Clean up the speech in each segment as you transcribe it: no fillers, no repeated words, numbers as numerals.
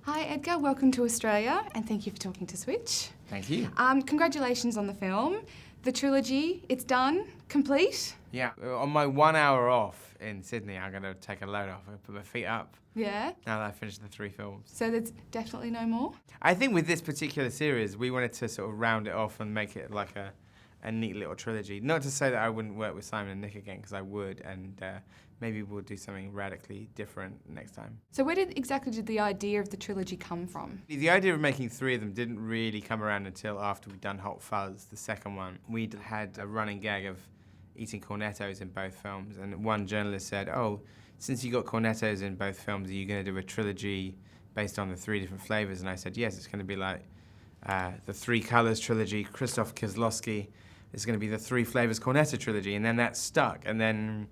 Hi Edgar, welcome to Australia and thank you for talking to Switch. Thank you. Congratulations on the film. The trilogy, it's done, complete. Yeah, on my 1 hour off in Sydney, I'm going to take a load off and put my feet up. Yeah. Now that I've finished the 3 films. So there's definitely no more? I think with this particular series, we wanted to sort of round it off and make it like a neat little trilogy. Not to say that I wouldn't work with Simon and Nick again, because I would, and maybe we'll do something radically different next time. So where exactly did the idea of the trilogy come from? The idea of making 3 of them didn't really come around until after we'd done Hot Fuzz, the second one. We'd had a running gag of eating cornettos in both films, and one journalist said, oh, since you got cornettos in both films, are you going to do a trilogy based on the 3 different flavours? And I said, yes, it's going to be like the 3 Colours trilogy, Krzysztof Kieslowski. It's going to be the 3 Flavours Cornetto Trilogy, and then that stuck. And then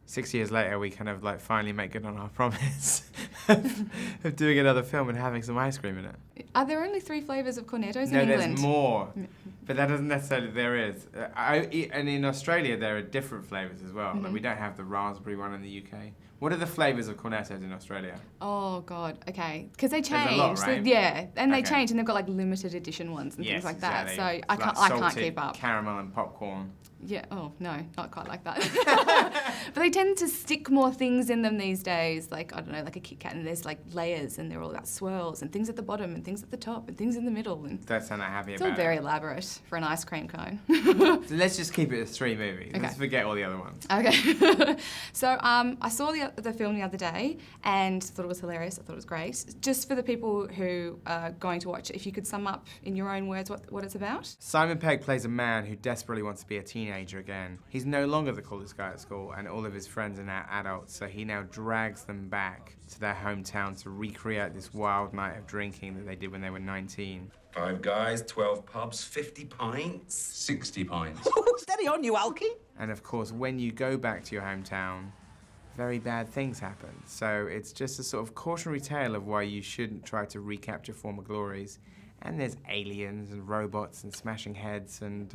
6 years later, we kind of like finally make good on our promise of doing another film and having some ice cream in it. Are there only 3 flavours of cornettos in No, England? there's more, but that doesn't necessarily, there is. And in Australia, there are different flavours as well. Like, we don't have the raspberry one in the UK. What are the flavours of cornettos in Australia? Oh God, okay, because they change. There's a lot, right? Yeah, and they change, and they've got like limited edition ones and things like exactly. that. So It's I like can't salted keep up. Caramel and popcorn. Yeah, oh no, not quite like that. But they tend to stick more things in them these days, like, I don't know, like a Kit Kat, and there's like layers, and they're all about swirls, and things at the bottom, and things at the top, and things in the middle. And That's not happy it's about all very elaborate for an ice cream cone. So let's just keep it as 3 movies. Okay. Let's forget all the other ones. Okay. So I saw the film the other day and thought it was hilarious. I thought it was great. Just for the people who are going to watch it, if you could sum up in your own words what it's about. Simon Pegg plays a man who desperately wants to be a teenager again. He's no longer the coolest guy at school, and all of his friends are now adults, so he now drags them back to their hometown to recreate this wild night of drinking that they did when they were 19. 5 guys, 12 pubs, 50 pints. 60 pints. Steady on, you alky. And of course, when you go back to your hometown, very bad things happen. So it's just a sort of cautionary tale of why you shouldn't try to recapture former glories. And there's aliens and robots and smashing heads and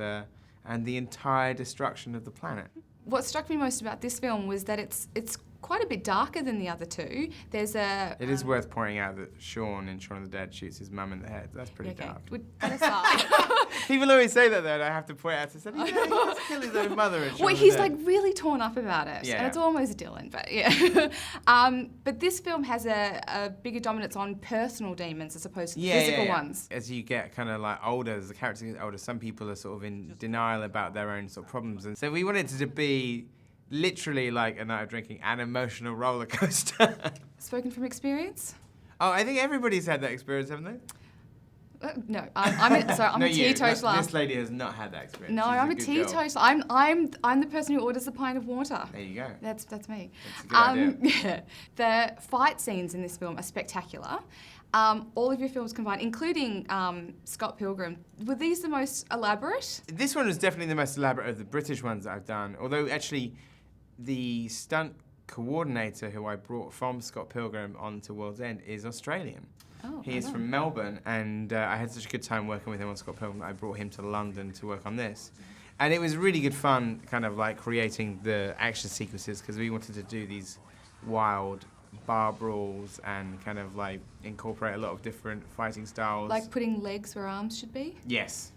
the entire destruction of the planet. What struck me most about this film was that it's quite a bit darker than the other 2. There's a... It is worth pointing out that Sean in Shaun of the Dead shoots his mum in the head. That's pretty Okay, dark. that aside. People always say that though, and I have to point out to say, he does kill his own mother in Shaun Well, of the he's Dead. like really torn up about it, Yeah. and it's almost Dylan, but yeah. But this film has a bigger dominance on personal demons as opposed to physical ones. As you get kind of like older, as the characters get older, some people are sort of in denial about their own sort of problems, and so we wanted it to be literally like a night of drinking, an emotional roller coaster. Spoken from experience? Oh, I think everybody's had that experience, haven't they? No, I'm a teetotaler. This lady has not had that experience. No, She's I'm a good girl. teetotaler. I'm the person who orders the pint of water. There you go. That's me. That's a good idea. Yeah. The fight scenes in this film are spectacular. All of your films combined, including Scott Pilgrim, were these the most elaborate? This one was definitely the most elaborate of the British ones that I've done, although actually the stunt coordinator who I brought from Scott Pilgrim onto World's End is Australian. Oh, he is from Melbourne, and I had such a good time working with him on Scott Pilgrim that I brought him to London to work on this. And it was really good fun kind of like creating the action sequences, because we wanted to do these wild bar brawls and kind of like incorporate a lot of different fighting styles. Like putting legs where arms should be? Yes.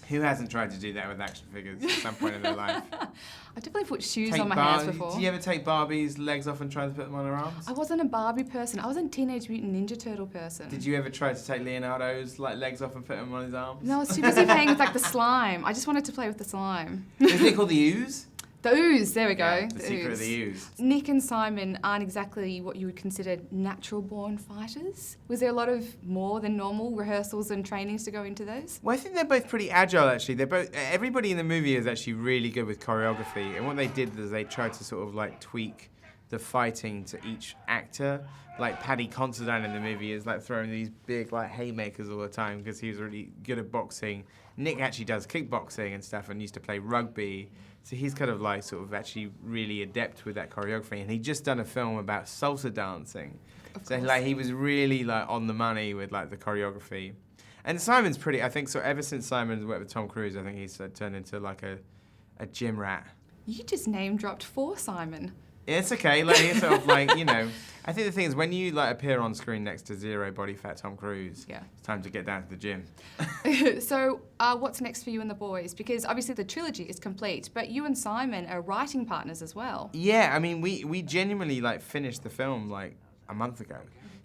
Who hasn't tried to do that with action figures at some point in their life? I definitely put shoes on my hands before. Do you ever take Barbie's legs off and try to put them on her arms? I wasn't a Barbie person. I was a Teenage Mutant Ninja Turtle person. Did you ever try to take Leonardo's legs off and put them on his arms? No, I was too busy playing with like the slime. I just wanted to play with the slime. Isn't it called the ooze? The ooze, there we go. Yeah, the secret of the ooze. Nick and Simon aren't exactly what you would consider natural-born fighters. Was there a lot of more than normal rehearsals and trainings to go into those? Well, I think they're both pretty agile, actually. Everybody in the movie is actually really good with choreography, and what they did is they tried to sort of like tweak the fighting to each actor. Like Paddy Considine in the movie is like throwing these big like haymakers all the time because he was really good at boxing. Nick actually does kickboxing and stuff and used to play rugby. So he's kind of like sort of actually really adept with that choreography, and he'd just done a film about salsa dancing. So like he was really like on the money with like the choreography. And Simon's pretty, I think so ever since Simon's worked with Tom Cruise, I think he's turned into like a gym rat. You just name dropped 4 Simon. It's okay. Like, it's sort of like, you know, I think the thing is when you like appear on screen next to zero body fat Tom Cruise, it's time to get down to the gym. So what's next for you and the boys? Because obviously the trilogy is complete, but you and Simon are writing partners as well. Yeah, I mean, we genuinely like finished the film like a month ago.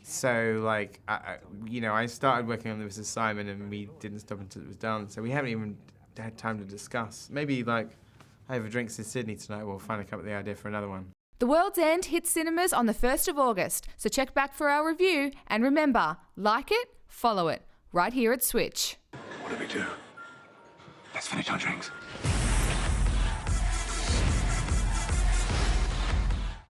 So like, I started working on this with Simon and we didn't stop until it was done. So we haven't even had time to discuss. Maybe like over drinks in Sydney tonight we'll finally come up with the idea for another one. The World's End hits cinemas on the 1st of August, so check back for our review and remember, like it, follow it, right here at Switch. What do we do? Let's finish our drinks.